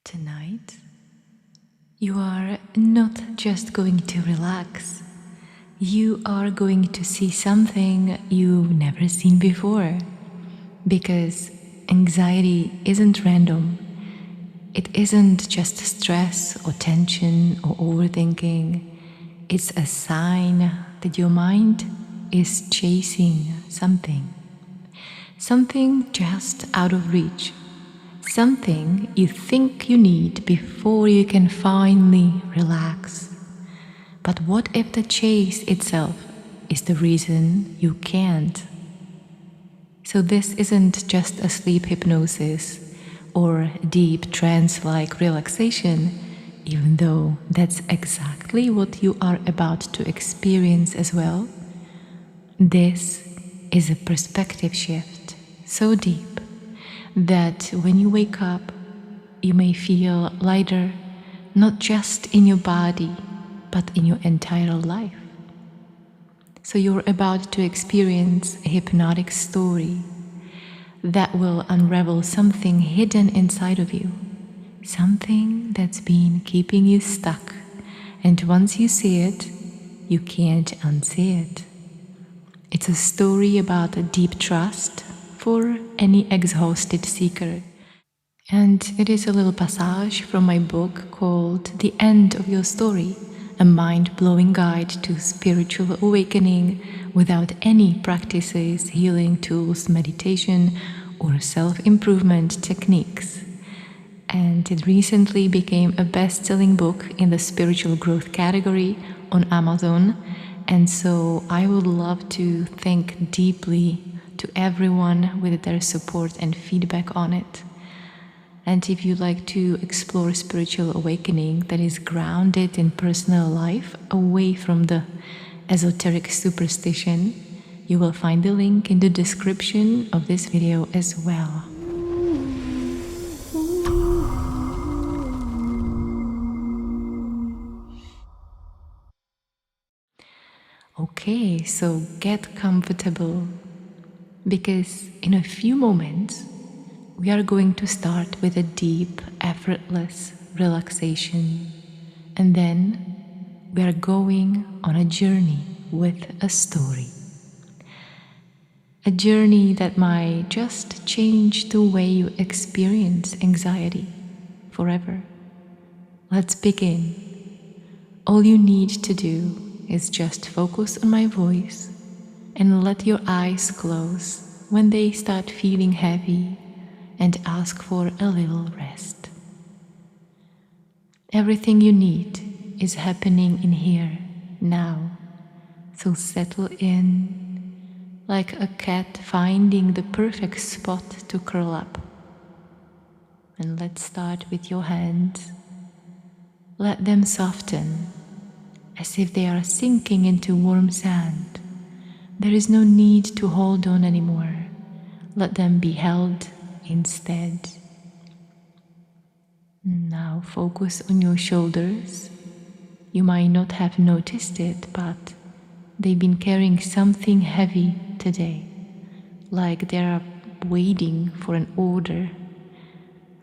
Tonight, you are not just going to relax, you are going to see something you've never seen before. Because anxiety isn't random, it isn't just stress or tension or overthinking. It's a sign that your mind is chasing something. Something just out of reach. Something you think you need before you can finally relax. But what if the chase itself is the reason you can't? So this isn't just a sleep hypnosis or deep trance-like relaxation, even though that's exactly what you are about to experience as well. This is a perspective shift so deep that when you wake up, you may feel lighter, not just in your body, but in your entire life. So you're about to experience a hypnotic story that will unravel something hidden inside of you, something that's been keeping you stuck, and once you see it, you can't unsee it. It's a story about a deep trust for any exhausted seeker. And it is a little passage from my book called The End of Your Story, a mind-blowing guide to spiritual awakening without any practices, healing tools, meditation, or self-improvement techniques. And it recently became a best-selling book in the spiritual growth category on Amazon. And so I would love to thank deeply to everyone with their support and feedback on it. And if you'd like to explore spiritual awakening that is grounded in personal life, away from the esoteric superstition, you will find the link in the description of this video as well. Okay, so get comfortable, because in a few moments, we are going to start with a deep, effortless relaxation, and then we are going on a journey with a story. A journey that might just change the way you experience anxiety forever. Let's begin. All you need to do is just focus on my voice and let your eyes close when they start feeling heavy, and ask for a little rest. Everything you need is happening in here, now. So settle in like a cat finding the perfect spot to curl up. And let's start with your hands. Let them soften as if they are sinking into warm sand. There is no need to hold on anymore. Let them be held instead. Now focus on your shoulders. You might not have noticed it, but they've been carrying something heavy today, like they're waiting for an order,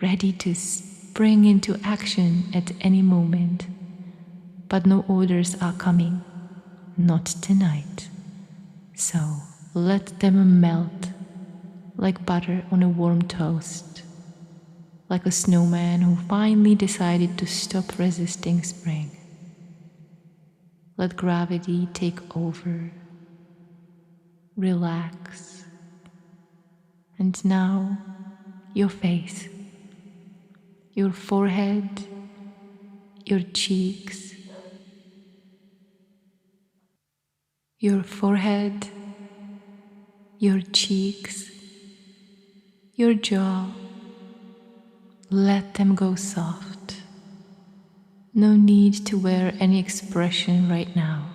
ready to spring into action at any moment. But no orders are coming, not tonight. So let them melt like butter on a warm toast, like a snowman who finally decided to stop resisting spring. Let gravity take over. Relax. And now, your face, your forehead, your cheeks, your forehead, your cheeks, your jaw. Let them go soft. No need to wear any expression right now.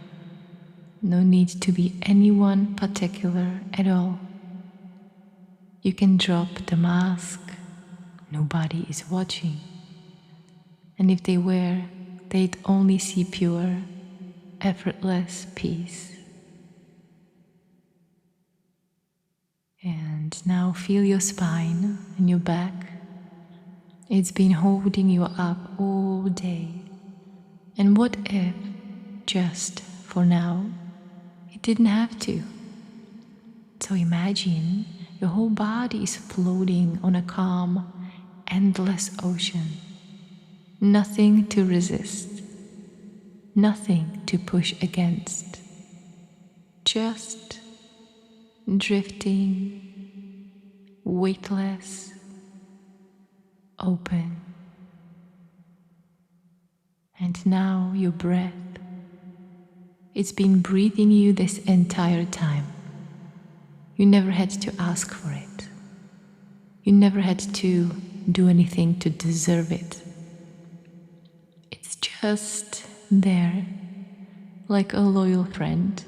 No need to be anyone particular at all. You can drop the mask. Nobody is watching. And if they were, they'd only see pure, effortless peace. And now feel your spine and your back. It's been holding you up all day. And what if, just for now, it didn't have to? So imagine your whole body is floating on a calm, endless ocean. Nothing to resist, nothing to push against. Just drifting, weightless, open. And now your breath, it's been breathing you this entire time. You never had to ask for it. You never had to do anything to deserve it. It's just there, like a loyal friend,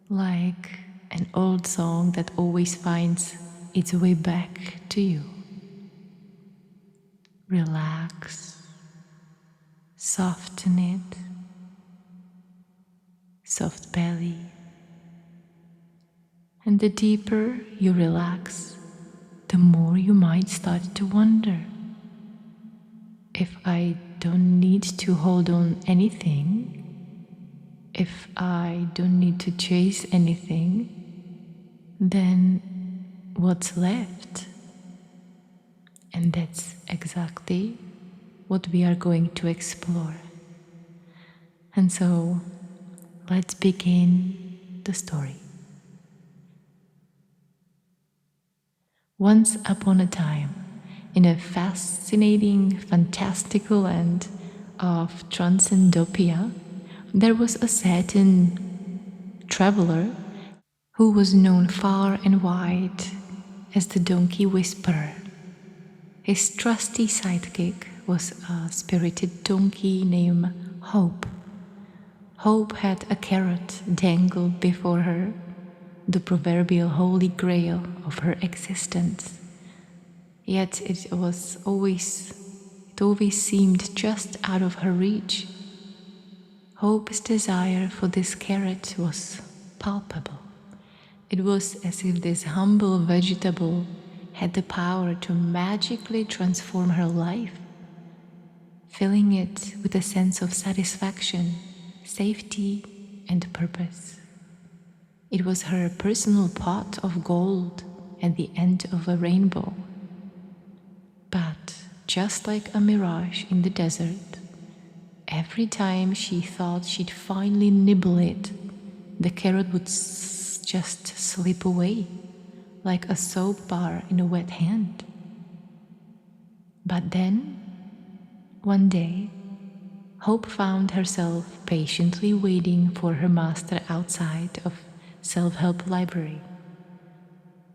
like an old song that always finds its way back to you. Relax, soften it, soft belly. And the deeper you relax, the more you might start to wonder. If I don't need to hold on anything, if I don't need to chase anything, then what's left? And that's exactly what we are going to explore. And so, let's begin the story. Once upon a time, in a fascinating, fantastical land of Transcendopia, there was a certain traveler who was known far and wide as the Donkey Whisperer. His trusty sidekick was a spirited donkey named Hope. Hope had a carrot dangled before her, the proverbial holy grail of her existence. Yet it always seemed just out of her reach. Hope's desire for this carrot was palpable. It was as if this humble vegetable had the power to magically transform her life, filling it with a sense of satisfaction, safety, and purpose. It was her personal pot of gold at the end of a rainbow. But just like a mirage in the desert, every time she thought she'd finally nibble it, the carrot would just slip away, like a soap bar in a wet hand. But then, one day, Hope found herself patiently waiting for her master outside of self-help library.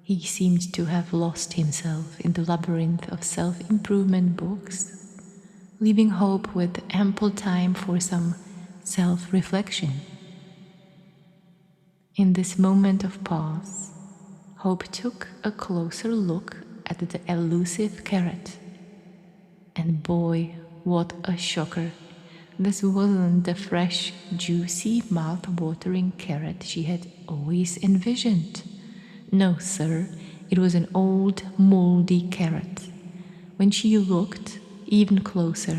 He seemed to have lost himself in the labyrinth of self-improvement books, leaving Hope with ample time for some self-reflection. In this moment of pause, Hope took a closer look at the elusive carrot. And boy, what a shocker. This wasn't the fresh, juicy, mouth-watering carrot she had always envisioned. No, sir, it was an old, moldy carrot. When she looked even closer,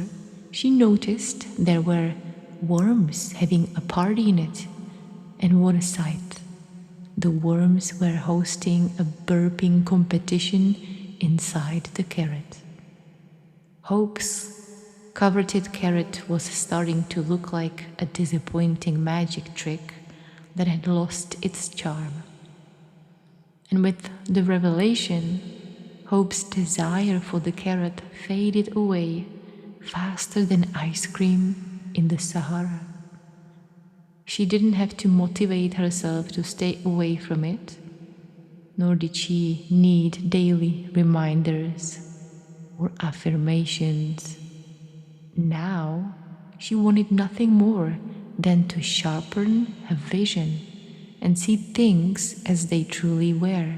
she noticed there were worms having a party in it. And what a sight! The worms were hosting a burping competition inside the carrot. Hope's coveted carrot was starting to look like a disappointing magic trick that had lost its charm. And with the revelation, Hope's desire for the carrot faded away faster than ice cream in the Sahara. She didn't have to motivate herself to stay away from it, nor did she need daily reminders or affirmations. Now, she wanted nothing more than to sharpen her vision and see things as they truly were,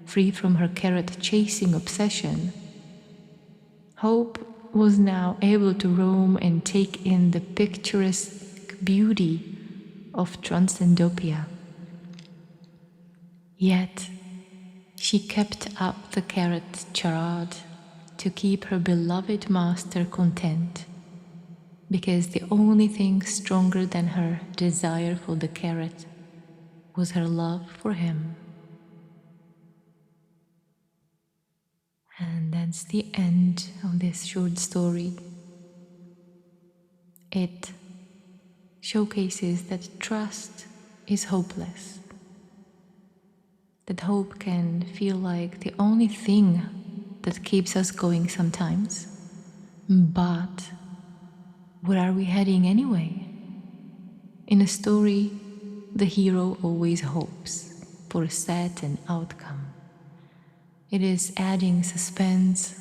free from her carrot-chasing obsession. Hope was now able to roam and take in the picturesque beauty of Transcendopia. Yet, she kept up the carrot charade to keep her beloved master content, because the only thing stronger than her desire for the carrot was her love for him. And that's the end of this short story. It showcases that trust is hopeless, that hope can feel like the only thing that keeps us going sometimes. But where are we heading anyway? In a story, the hero always hopes for a certain outcome. It is adding suspense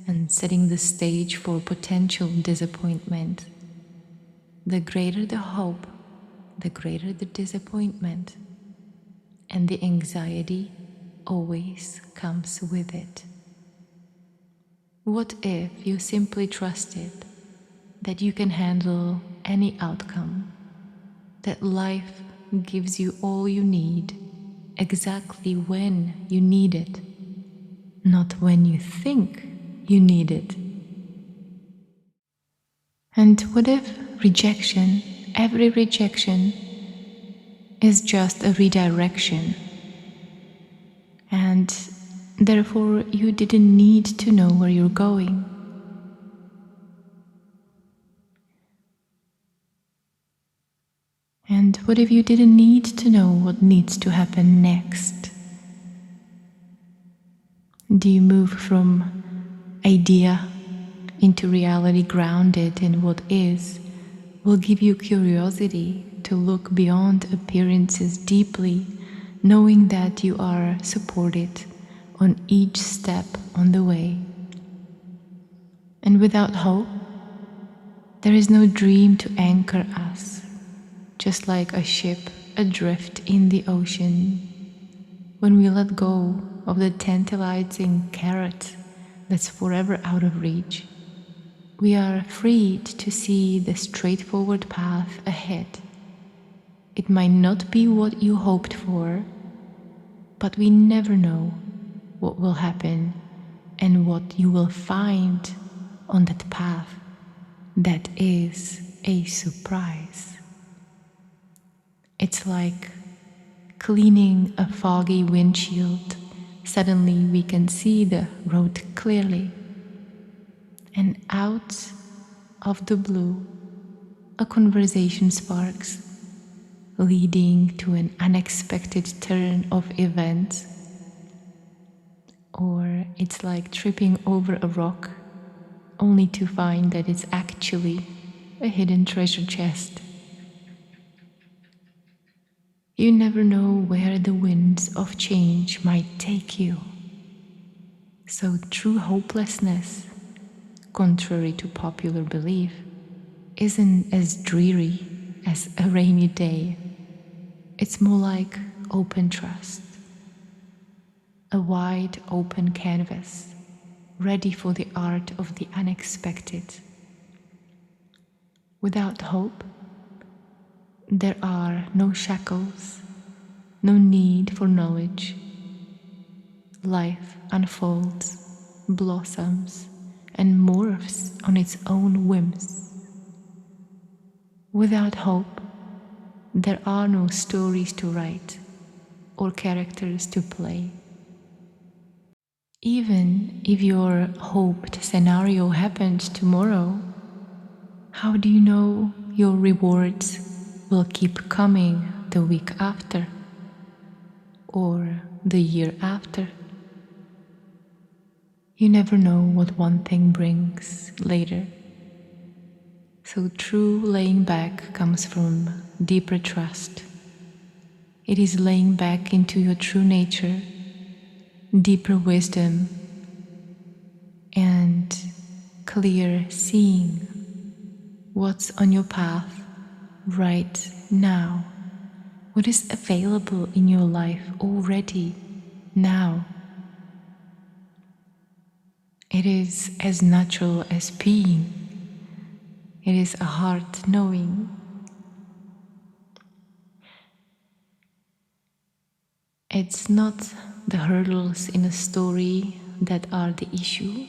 and setting the stage for potential disappointment. The greater the hope, the greater the disappointment, and the anxiety always comes with it. What if you simply trusted that you can handle any outcome, that life gives you all you need exactly when you need it, not when you think you need it? And what if rejection, every rejection, is just a redirection, and therefore you didn't need to know where you're going? And what if you didn't need to know what needs to happen next? Do you move from idea into reality grounded in what is? Will give you curiosity to look beyond appearances deeply, knowing that you are supported on each step on the way. And without hope, there is no dream to anchor us, just like a ship adrift in the ocean. When we let go of the tantalizing carrot that's forever out of reach, we are freed to see the straightforward path ahead. It might not be what you hoped for, but we never know what will happen and what you will find on that path. That is a surprise. It's like cleaning a foggy windshield. Suddenly we can see the road clearly. And out of the blue, a conversation sparks, leading to an unexpected turn of events. Or it's like tripping over a rock, only to find that it's actually a hidden treasure chest. You never know where the winds of change might take you. So true hopelessness, contrary to popular belief, isn't as dreary as a rainy day. It's more like open trust, a wide open canvas, ready for the art of the unexpected. Without hope, there are no shackles, no need for knowledge. Life unfolds, blossoms, and morphs on its own whims. Without hope, there are no stories to write or characters to play. Even if your hoped scenario happened tomorrow, how do you know your rewards will keep coming the week after or the year after? You never know what one thing brings later. So true laying back comes from deeper trust. It is laying back into your true nature, deeper wisdom, and clear seeing what's on your path right now, what is available in your life already now. It is as natural as peeing. It is a heart knowing. It's not the hurdles in a story that are the issue,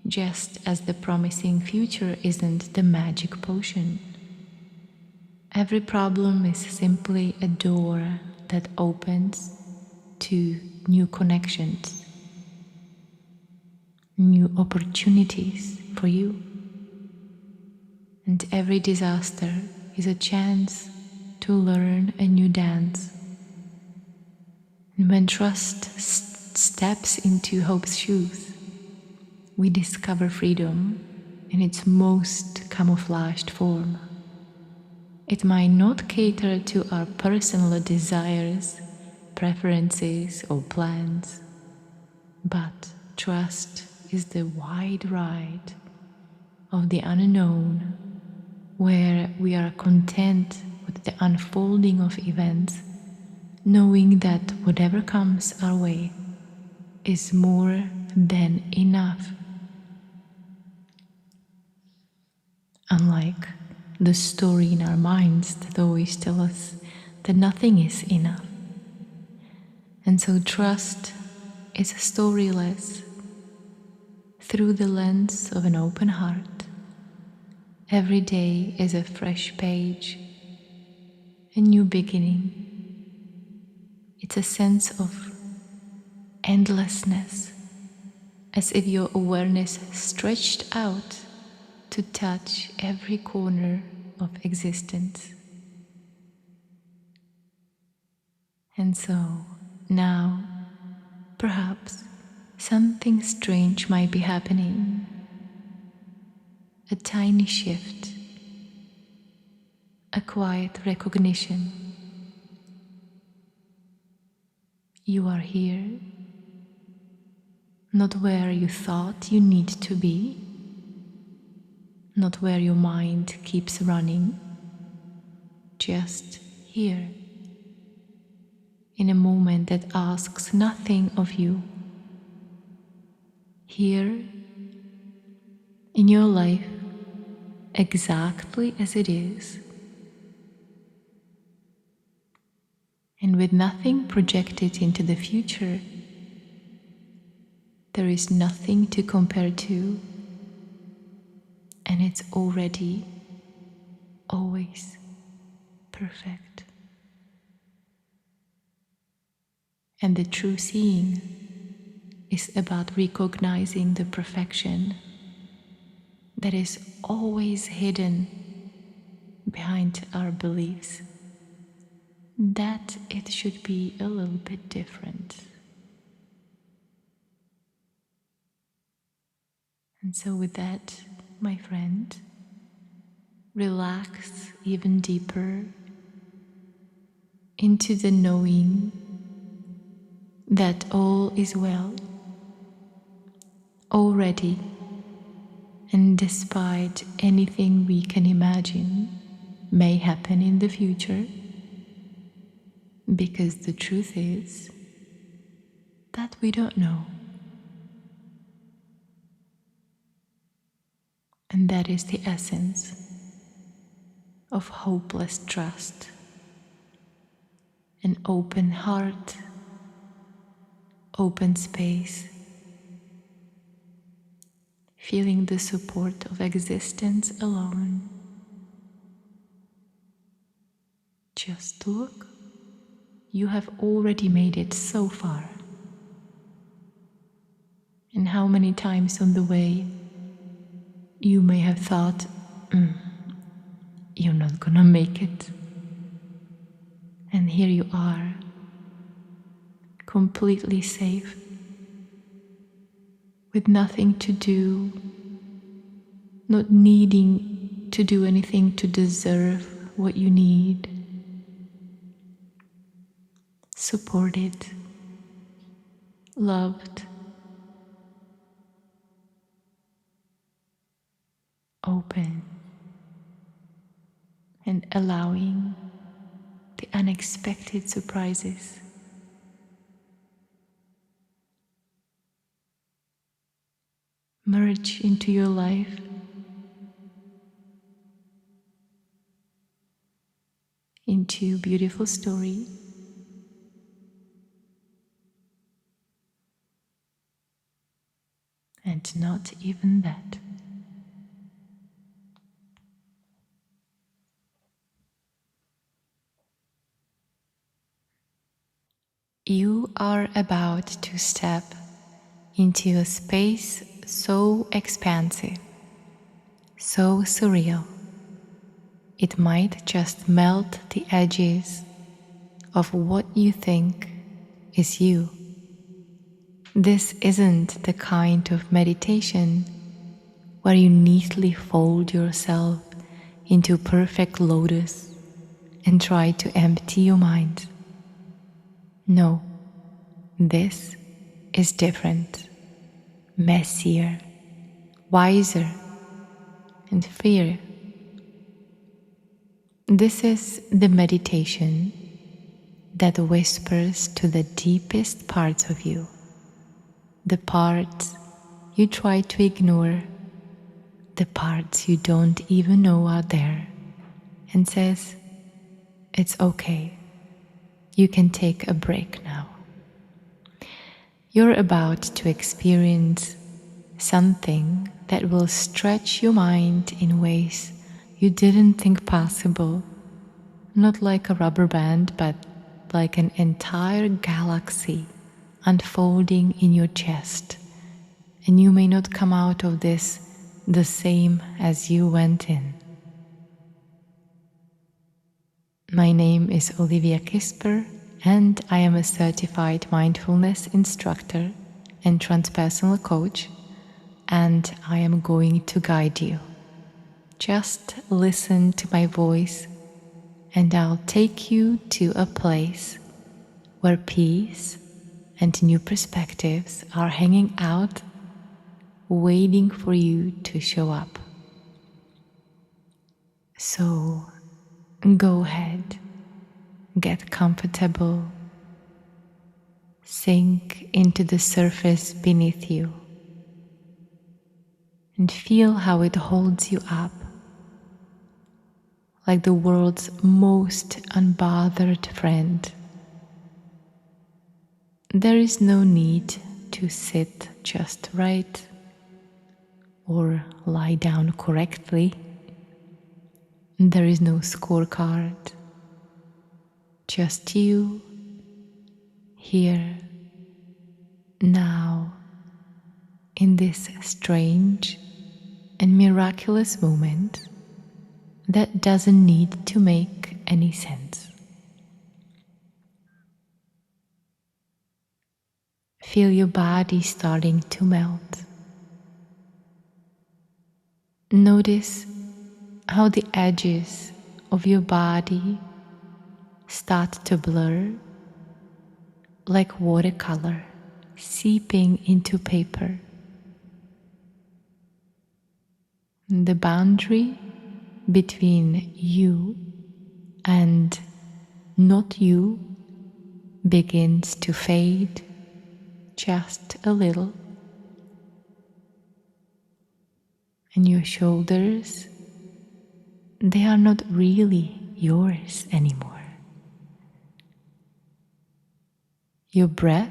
just as the promising future isn't the magic potion. Every problem is simply a door that opens to new connections, new opportunities for you. And every disaster is a chance to learn a new dance. And when trust steps into hope's shoes, we discover freedom in its most camouflaged form. It might not cater to our personal desires, preferences, or plans, but trust is the wide ride of the unknown, where we are content with the unfolding of events, knowing that whatever comes our way is more than enough. Unlike the story in our minds that always tell us that nothing is enough. And so trust is storyless through the lens of an open heart. Every day is a fresh page, a new beginning. It's a sense of endlessness, as if your awareness stretched out to touch every corner of existence. And so now, perhaps something strange might be happening. A tiny shift, a quiet recognition. You are here, not where you thought you need to be, not where your mind keeps running, just here, in a moment that asks nothing of you. Here, in your life, exactly as it is, and with nothing projected into the future. There is nothing to compare to, and it's already, always perfect. And the true seeing is about recognizing the perfection that is always hidden behind our beliefs, that it should be a little bit different. And so with that, my friend, relax even deeper into the knowing that all is well, already, and despite anything we can imagine may happen in the future, because the truth is that we don't know. And that is the essence of hopeless trust, an open heart, open space, feeling the support of existence alone. Just look, you have already made it so far. And how many times on the way you may have thought, you're not gonna make it. And here you are, completely safe, with nothing to do, not needing to do anything to deserve what you need. Supported, loved, open, and allowing the unexpected surprises. Merge into your life, into a beautiful story, and and not even that. You are about to step into a space so expansive, so surreal. It might just melt the edges of what you think is you. This isn't the kind of meditation where you neatly fold yourself into perfect lotus and try to empty your mind. No, this is different, messier, wiser, and freer. This is the meditation that whispers to the deepest parts of you, the parts you try to ignore, the parts you don't even know are there, and says, "It's okay, you can take a break now." You're about to experience something that will stretch your mind in ways you didn't think possible, not like a rubber band, but like an entire galaxy unfolding in your chest. And you may not come out of this the same as you went in. My name is Olivia Kissper, and I am a certified mindfulness instructor and transpersonal coach, and I am going to guide you. Just listen to my voice, and I'll take you to a place where peace and new perspectives are hanging out, waiting for you to show up. So go ahead, get comfortable, sink into the surface beneath you, and feel how it holds you up like the world's most unbothered friend. There is no need to sit just right or lie down correctly. There is no scorecard, just you, here, now, in this strange and miraculous moment that doesn't need to make any sense. Feel your body starting to melt. Notice how the edges of your body start to blur like watercolor seeping into paper. The boundary between you and not you begins to fade just a little, and your shoulders, they are not really yours anymore. Your breath,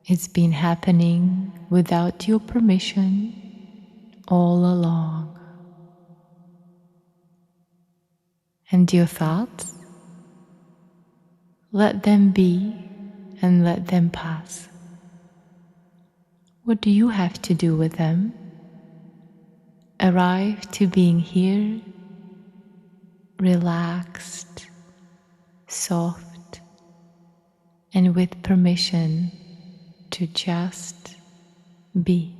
it's been happening without your permission all along. And your thoughts, let them be and let them pass. What do you have to do with them? Arrive to being here, relaxed, soft, and with permission to just be.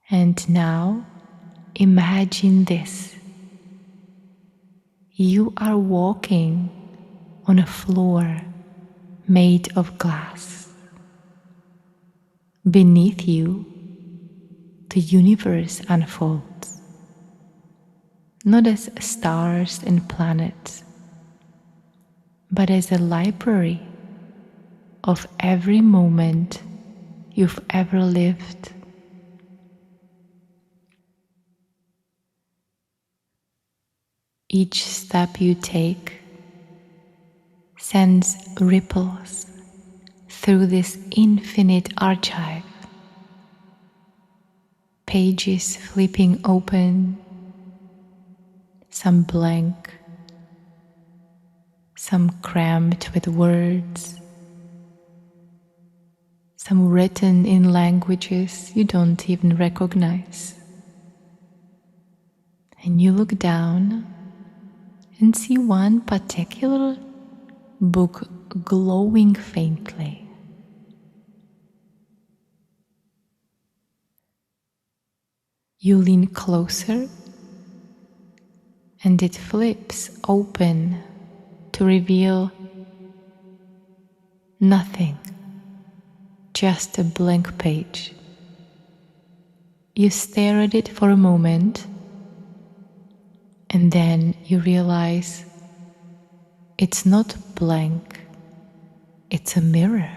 And now, imagine this. You are walking on a floor made of glass. Beneath you, the universe unfolds, not as stars and planets, but as a library of every moment you've ever lived. Each step you take, sends ripples through this infinite archive, pages flipping open, some blank, some crammed with words, some written in languages you don't even recognize. And you look down and see one particular book glowing faintly. You lean closer and it flips open to reveal nothing, just a blank page. You stare at it for a moment and then you realize it's not blank, it's a mirror.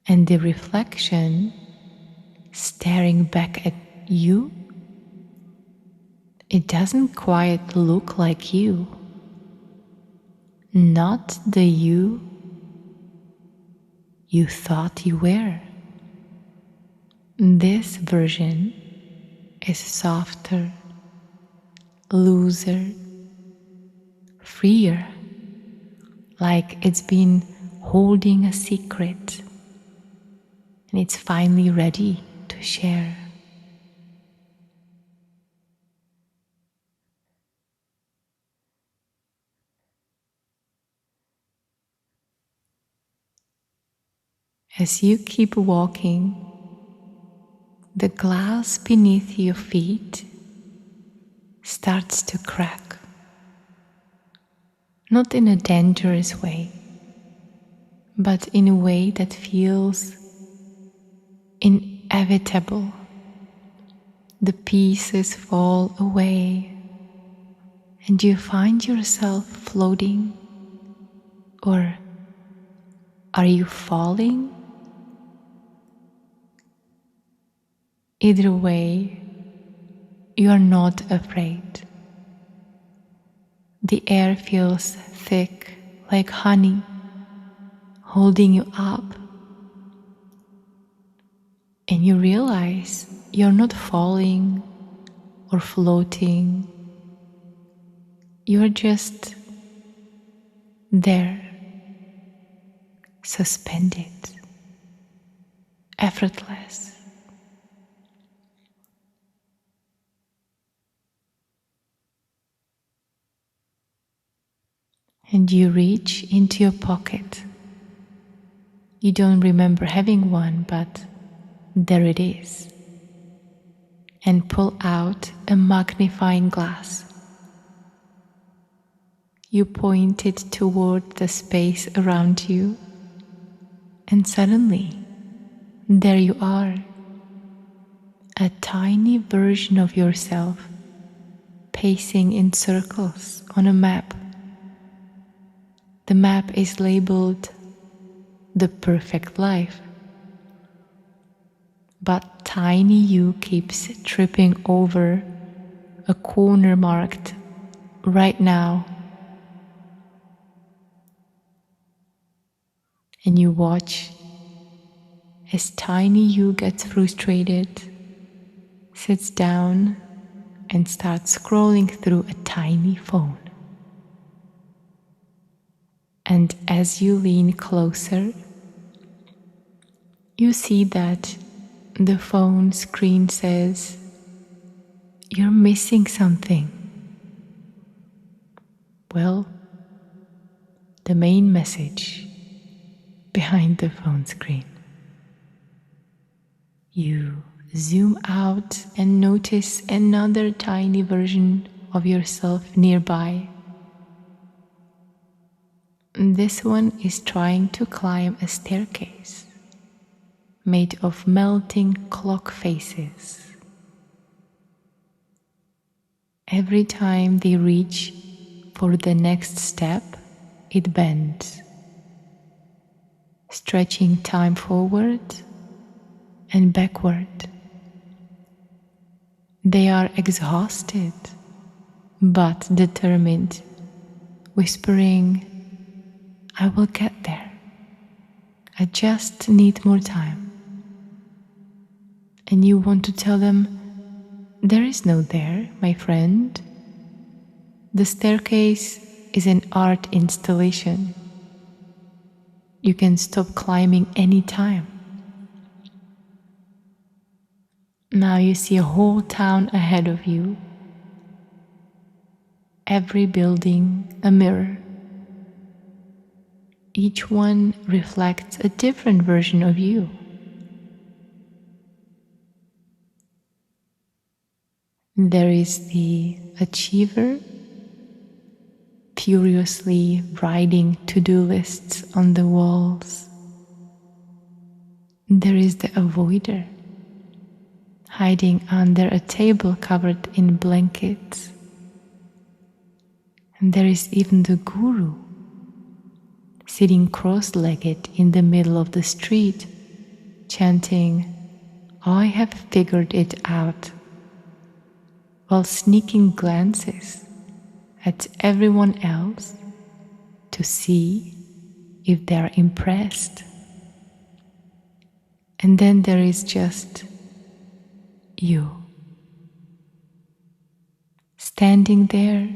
And the reflection staring back at you, it doesn't quite look like you. Not the you thought you were. This version is softer, looser, freer, like it's been holding a secret and it's finally ready to share. As you keep walking, the glass beneath your feet starts to crack. Not in a dangerous way, but in a way that feels inevitable. The pieces fall away and you find yourself floating. Or are you falling? Either way, you are not afraid. The air feels thick like honey, holding you up. And you realize you're not falling or floating. You're just there, suspended, effortless. And you reach into your pocket. You don't remember having one, but there it is. And pull out a magnifying glass. You point it toward the space around you, and suddenly, there you are, a tiny version of yourself pacing in circles on a map. The map is labeled the perfect life, but tiny you keeps tripping over a corner marked right now. And you watch as tiny you gets frustrated, sits down and starts scrolling through a tiny phone. And as you lean closer, you see that the phone screen says, "You're missing something." Well, the main message behind the phone screen. You zoom out and notice another tiny version of yourself nearby. This one is trying to climb a staircase made of melting clock faces. Every time they reach for the next step, it bends, stretching time forward and backward. They are exhausted, but determined whispering, I will get there. I just need more time. And you want to tell them, there is no there, my friend. The staircase is an art installation. You can stop climbing anytime. Now you see a whole town ahead of you. Every building a mirror. Each one reflects a different version of you. There is the achiever, furiously writing to-do lists on the walls. There is the avoider, hiding under a table covered in blankets. And there is even the guru, sitting cross-legged in the middle of the street, chanting, I have figured it out, while sneaking glances at everyone else to see if they are impressed. And then there is just you, standing there,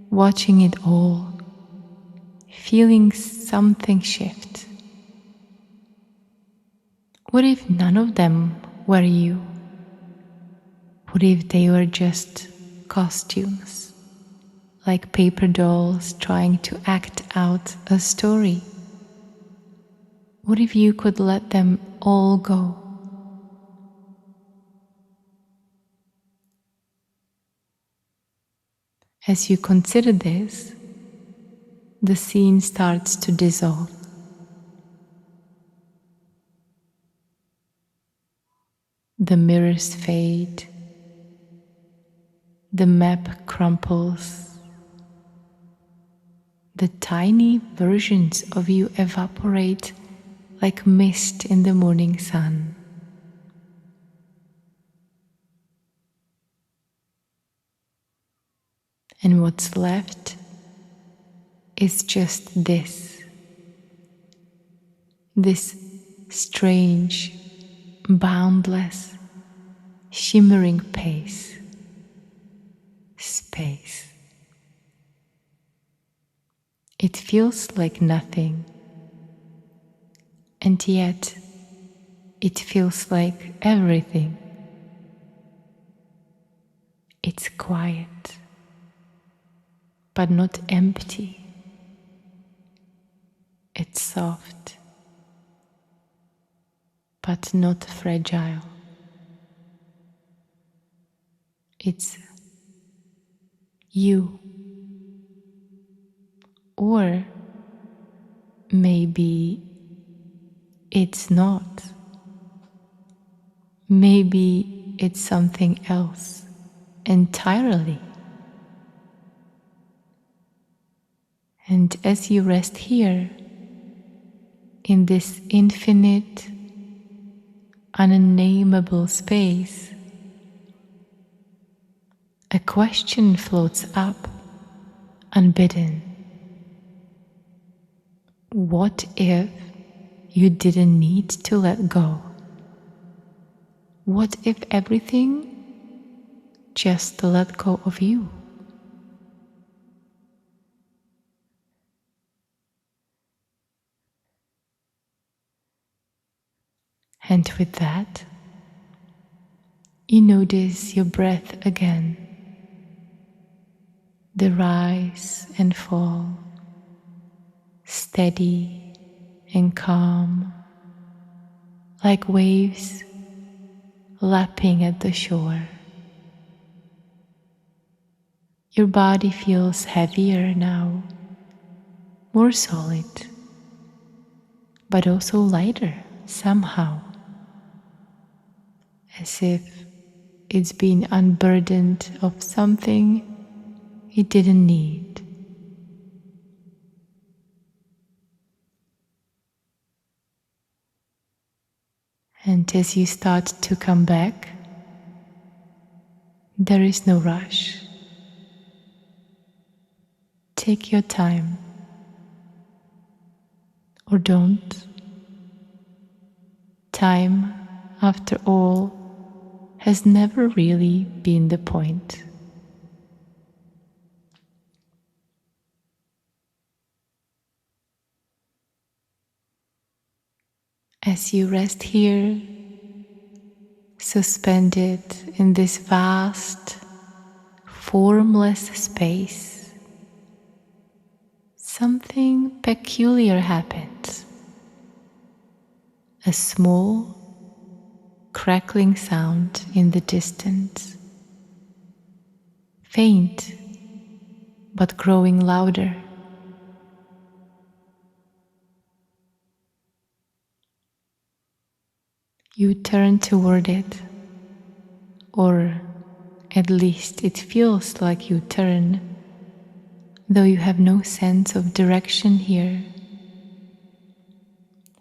watching it all, feeling something shift. What if none of them were you? What if they were just costumes, like paper dolls trying to act out a story? What if you could let them all go? As you consider this, the scene starts to dissolve. The mirrors fade. The map crumples. The tiny versions of you evaporate like mist in the morning sun. And what's left is just this strange, boundless, shimmering space. It feels like nothing, and yet it feels like everything. It's quiet, but not empty. It's soft, but not fragile. It's you. Or maybe it's not. Maybe it's something else entirely. And as you rest here, in this infinite, unnameable space, a question floats up, unbidden. What if you didn't need to let go? What if everything just let go of you? And with that, you notice your breath again, the rise and fall, steady and calm, like waves lapping at the shore. Your body feels heavier now, more solid, but also lighter somehow, as if it's been unburdened of something it didn't need. And as you start to come back, there is no rush. take your time. Or don't. Time, after all, has never really been the point. As you rest here, suspended in this vast, formless space, something peculiar happens. A small, crackling sound in the distance, faint but growing louder. You turn toward it, or at least it feels like you turn, though you have no sense of direction here.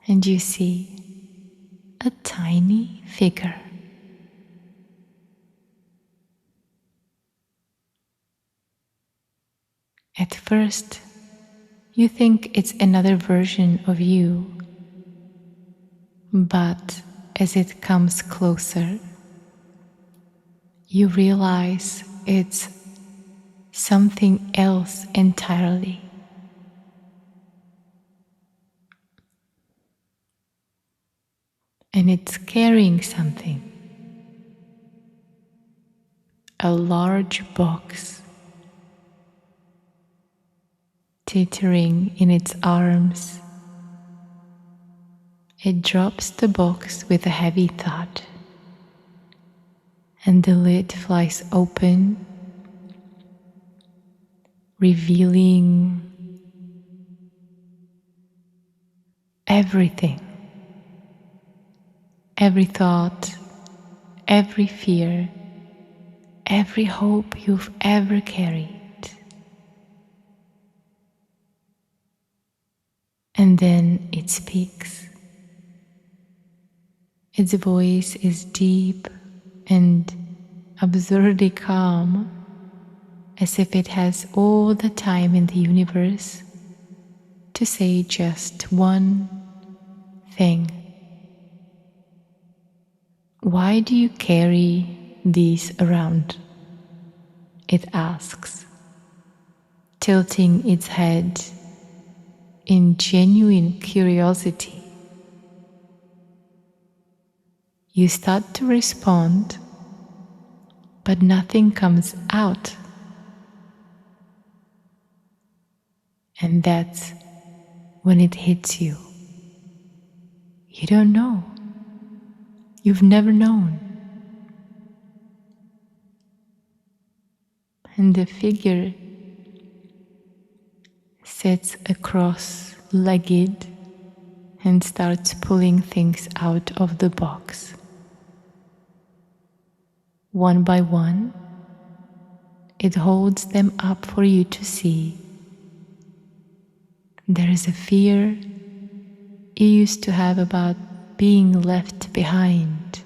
And you see a tiny figure. At first, you think it's another version of you, but as it comes closer, you realize it's something else entirely. And it's carrying something. A large box, teetering in its arms. It drops the box with a heavy thud, and the lid flies open, revealing everything. Every thought, every fear, every hope you've ever carried. And then it speaks. Its voice is deep and absurdly calm, as if it has all the time in the universe to say just one thing. Why do you carry these around? It asks, tilting its head in genuine curiosity. You start to respond, but nothing comes out. And that's when it hits you. You don't know. You've never known. And the figure sits cross-legged and starts pulling things out of the box. One by one, it holds them up for you to see. There is a fear you used to have about being left behind.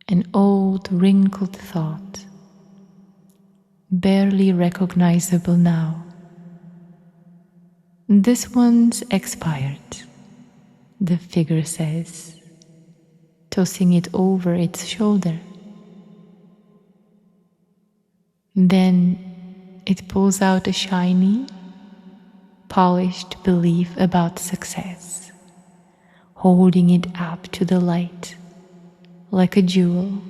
An old, wrinkled thought, barely recognizable now. This one's expired, the figure says, tossing it over its shoulder. Then it pulls out a shiny, polished belief about success, holding it up to the light like a jewel.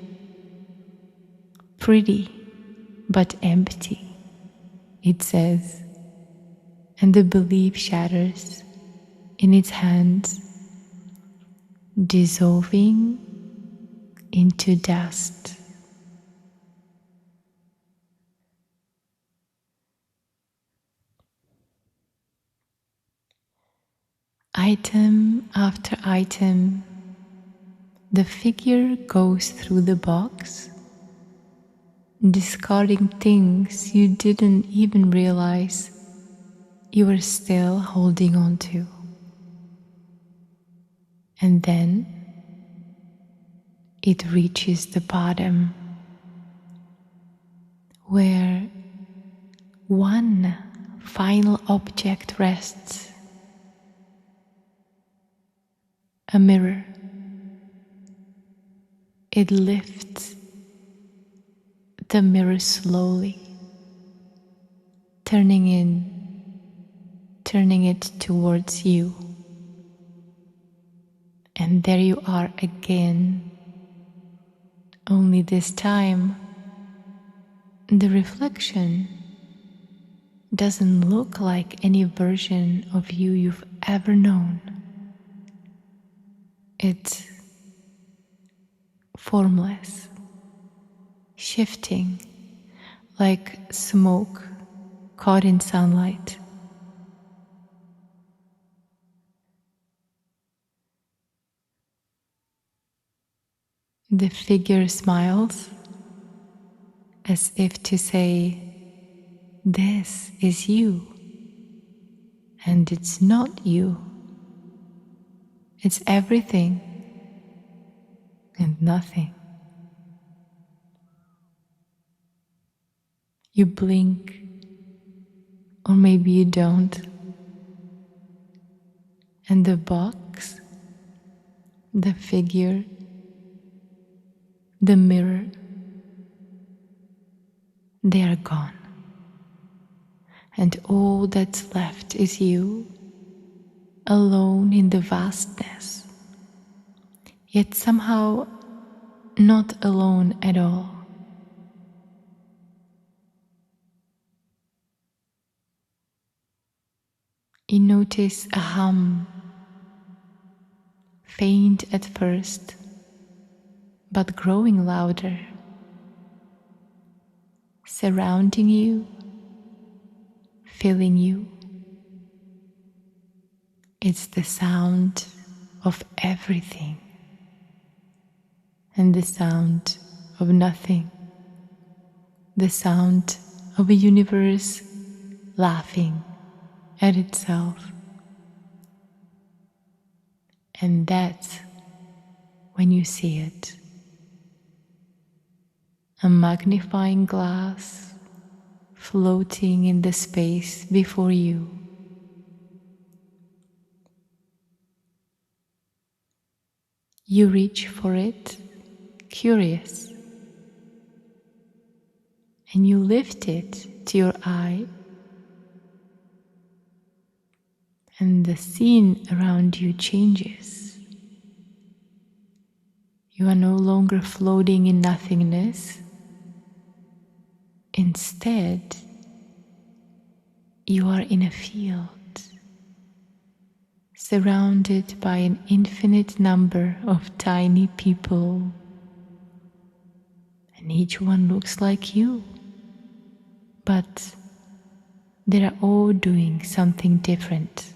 Pretty, but empty, it says, and the belief shatters in its hands, dissolving into dust. Item after item, the figure goes through the box, discarding things you didn't even realize you were still holding on to. And then it reaches the bottom, where one final object rests. A mirror. It lifts the mirror slowly, turning it towards you. And there you are again. Only this time, the reflection doesn't look like any version of you you've ever known. It's formless, shifting like smoke caught in sunlight. The figure smiles as if to say, "This is you, and it's not you. It's everything and nothing." You blink, or maybe you don't, and the box, the figure, the mirror, they are gone. And all that's left is you, alone in the vastness, yet somehow not alone at all. You notice a hum, faint at first, but growing louder, surrounding you, filling you. It's the sound of everything and the sound of nothing, the sound of a universe laughing at itself. And that's when you see it. A magnifying glass floating in the space before you. You reach for it, curious, and you lift it to your eye, and the scene around you changes. You are no longer floating in nothingness. Instead, you are in a field, surrounded by an infinite number of tiny people, and each one looks like you, but they are all doing something different.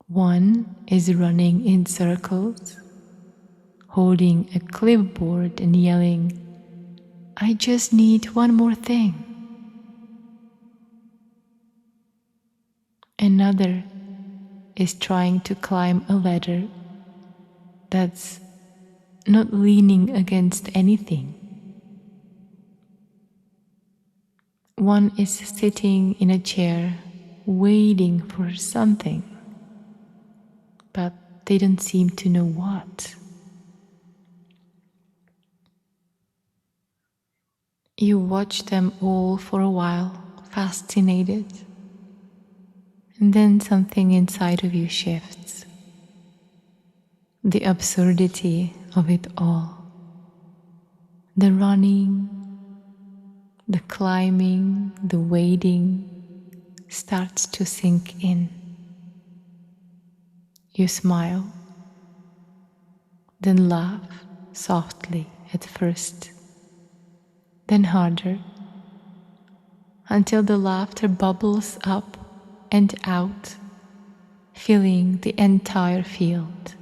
One is running in circles, holding a clipboard and yelling, "I just need one more thing." Another is trying to climb a ladder that's not leaning against anything. One is sitting in a chair waiting for something, but they don't seem to know what. You watch them all for a while, fascinated, and then something inside of you shifts. The absurdity of it all. The running, the climbing, the waiting starts to sink in. You smile, then laugh softly at first, then harder, until the laughter bubbles up and out, filling the entire field.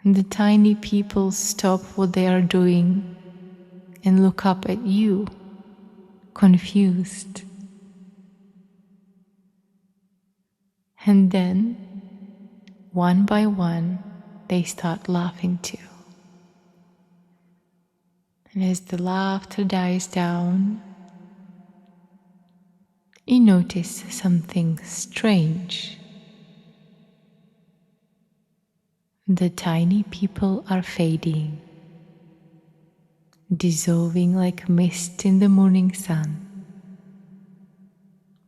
And the tiny people stop what they are doing and look up at you, confused. And then, one by one, they start laughing too. And as the laughter dies down, you notice something strange. The tiny people are fading, dissolving like mist in the morning sun.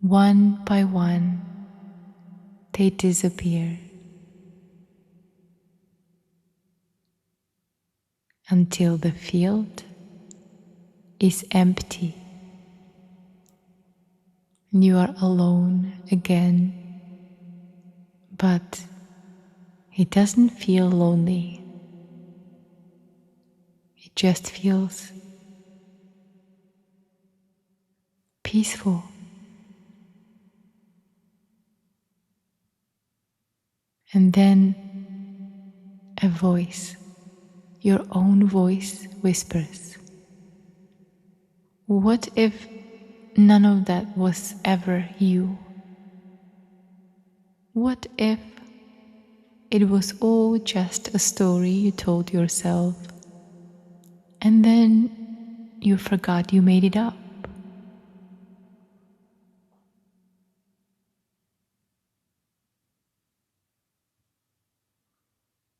One by one, they disappear until the field is empty. You are alone again, but it doesn't feel lonely. It just feels peaceful. And then a voice, your own voice, whispers, "What if none of that was ever you? What if it was all just a story you told yourself, and then you forgot you made it up?"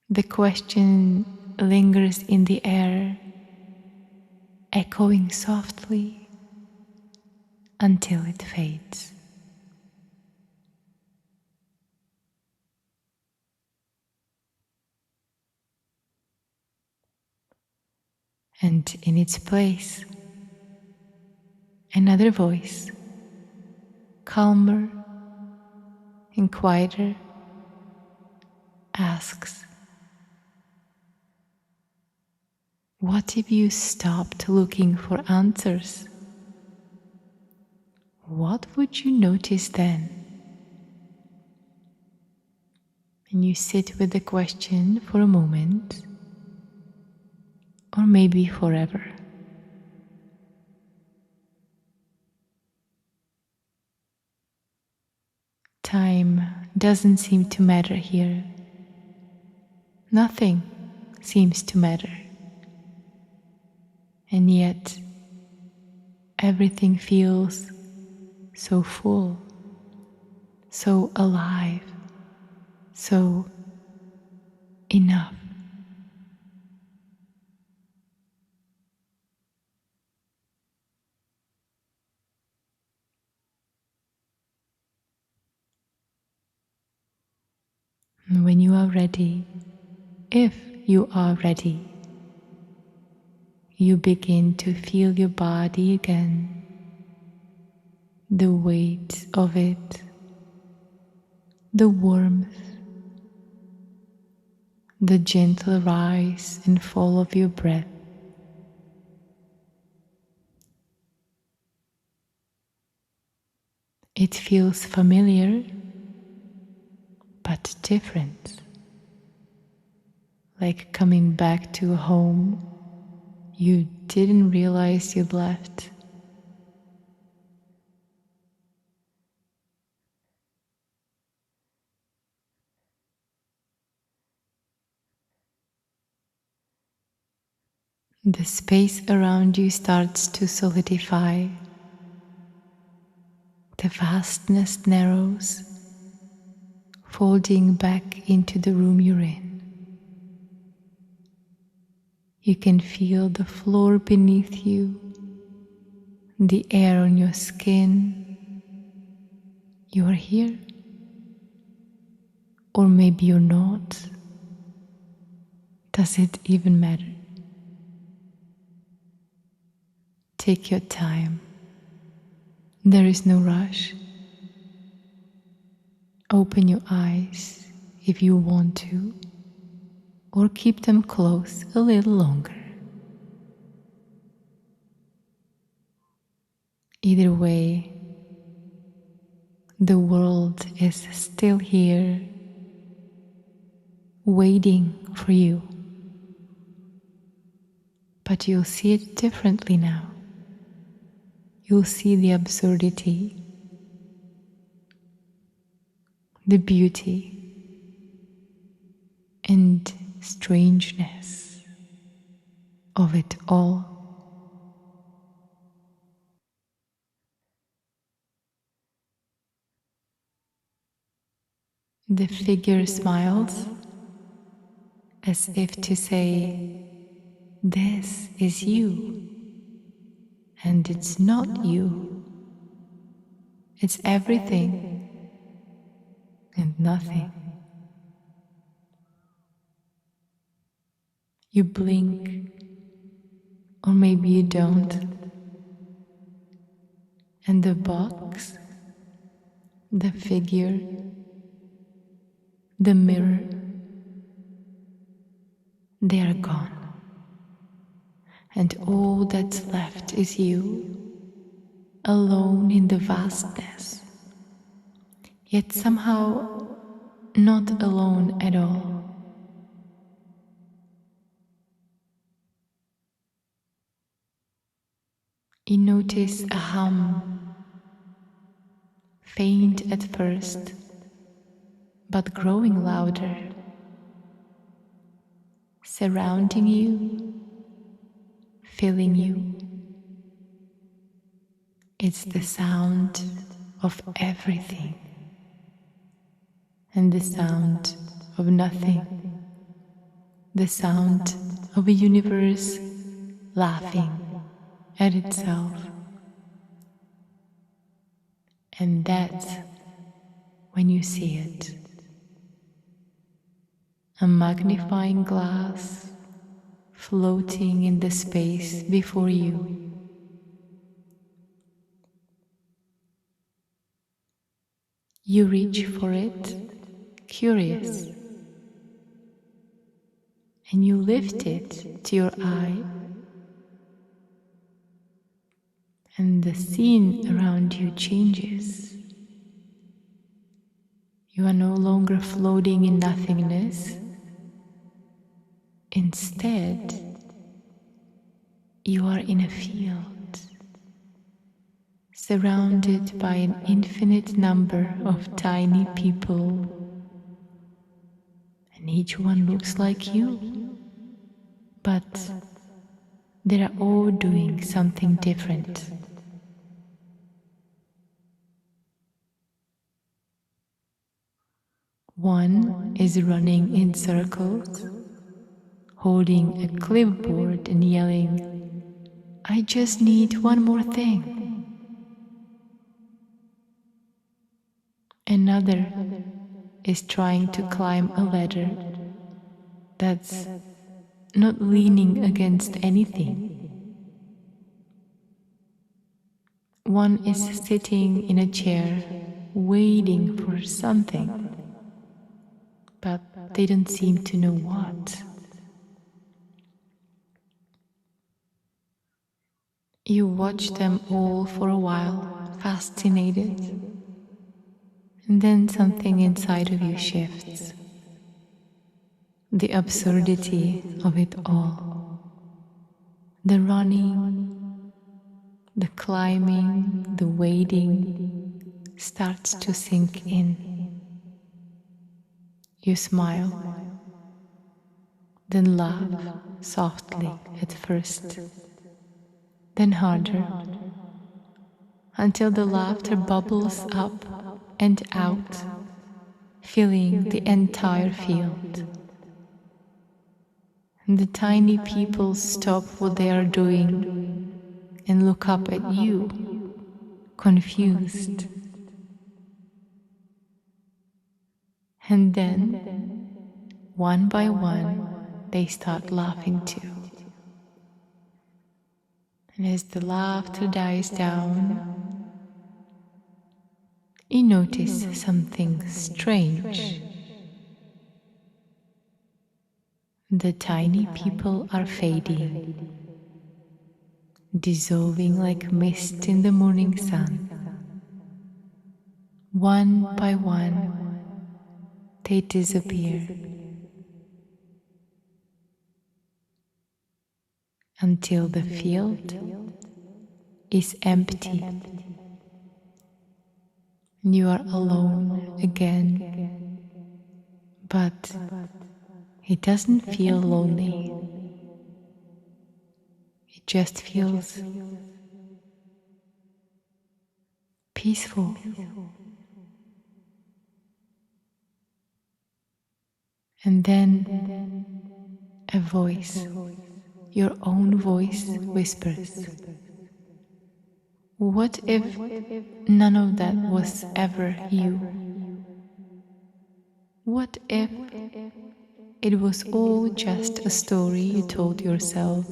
The question lingers in the air, echoing softly until it fades. And in its place, another voice, calmer and quieter, asks, "What if you stopped looking for answers? What would you notice then?" And you sit with the question for a moment, or maybe forever. Time doesn't seem to matter here. Nothing seems to matter. And yet, everything feels so full, so alive, so enough. And when you are ready, if you are ready, you begin to feel your body again, the weight of it, the warmth, the gentle rise and fall of your breath. It feels familiar, but different, like coming back to a home you didn't realize you'd left. The space around you starts to solidify. The vastness narrows, folding back into the room you're in. You can feel the floor beneath you, the air on your skin. You are here, or maybe you're not. Does it even matter? Take your time. There is no rush. Open your eyes if you want to, or keep them closed a little longer. Either way, the world is still here, waiting for you. But you'll see it differently now. You'll see the absurdity, the beauty, and strangeness of it all. The figure smiles as if to say, "This is you, and it's not you. It's everything and nothing." You blink, or maybe you don't, and the box, the figure, the mirror, they are gone. And all that's left is you, alone in the vastness, yet somehow not alone at all. You notice a hum, faint at first, but growing louder, surrounding you, filling you. It's the sound of everything and the sound of nothing, the sound of a universe laughing at itself. And that's when you see it. A magnifying glass floating in the space before you. You reach for it, curious, and you lift it to your eye, and the scene around you changes. You are no longer floating in nothingness. Instead, you are in a field, surrounded by an infinite number of tiny people, and each one looks like you, but they are all doing something different. One is running in circles, holding a clipboard and yelling, "I just need one more thing." Another is trying to climb a ladder that's not leaning against anything. One is sitting in a chair waiting for something, but they don't seem to know what. You watch them all for a while, fascinated, and then something inside of you shifts. The absurdity of it all. The running, the climbing, the waiting starts to sink in. You smile, then laugh softly at first, then harder, until the laughter bubbles up and out, filling the entire field. And the tiny people stop what they are doing and look up at you, confused. And then, one by one, they start laughing too. And as the laughter dies down, you notice something strange. The tiny people are fading, dissolving like mist in the morning sun. One by one, they disappear until the field is empty. You are alone again, but it doesn't feel lonely. It just feels peaceful. And then a voice, your own voice, whispers, what if none of that was ever you? What if it was all just a story you told yourself,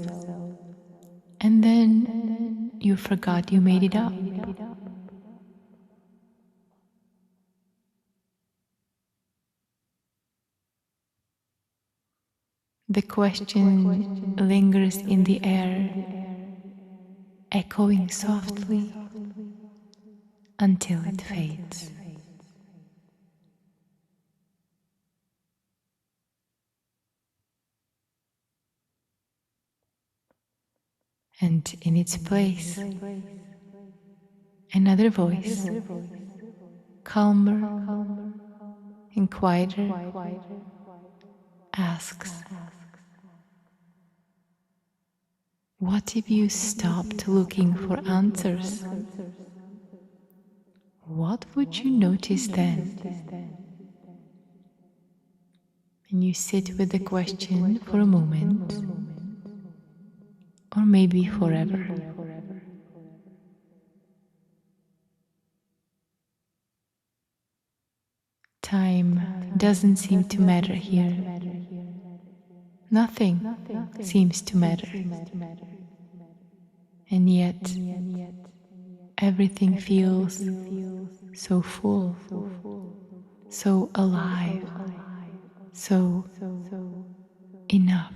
and then you forgot you made it up? The question lingers in the air, echoing softly until it fades. And in its place, another voice, calmer and quieter, asks, what if you stopped looking for answers? What would you notice then? And you sit with the question for a moment, or maybe forever. Time doesn't seem to matter here. Nothing seems to matter. And yet, everything feels so full, so alive, so enough.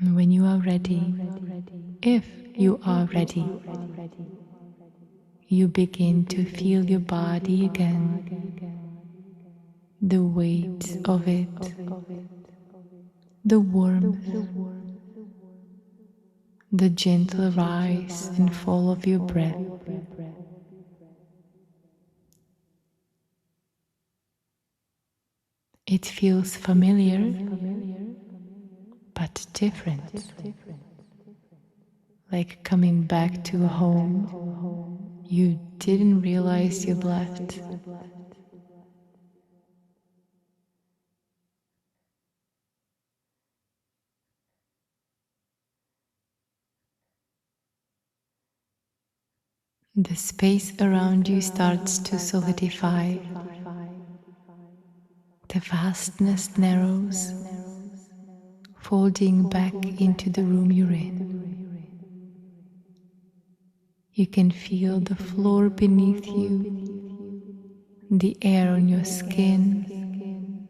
When you are ready, if you are ready, you begin to feel your body again, the weight of it, the warmth, the gentle rise and fall of your breath. It feels familiar, but different, like coming back to a home you didn't realize you'd left. The space around you starts to solidify. The vastness narrows, folding back into the room you're in. You can feel the floor beneath you, the air on your skin.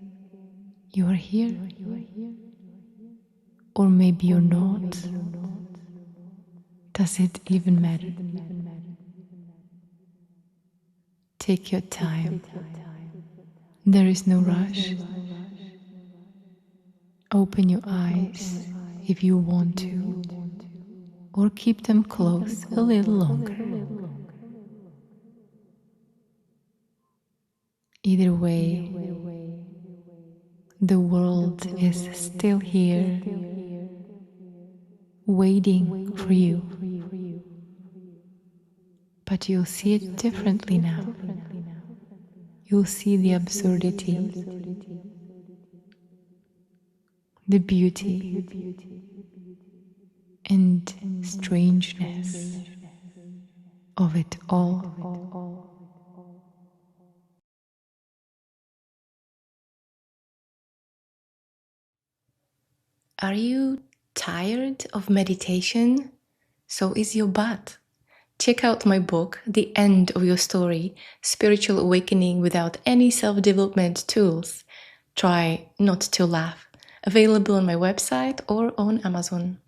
You are here, or maybe you're not. Does it even matter? Take your time. There is no rush. Open your eyes if you want to, or keep them closed a little longer. Either way, the world is still here, waiting for you. But you'll see it differently now. You'll see the absurdity, the beauty, and strangeness of it all. Are you tired of meditation? So is your butt. Check out my book, The End of Your Story, Spiritual Awakening Without Any Self-Development Tools. Try not to laugh. Available on my website or on Amazon.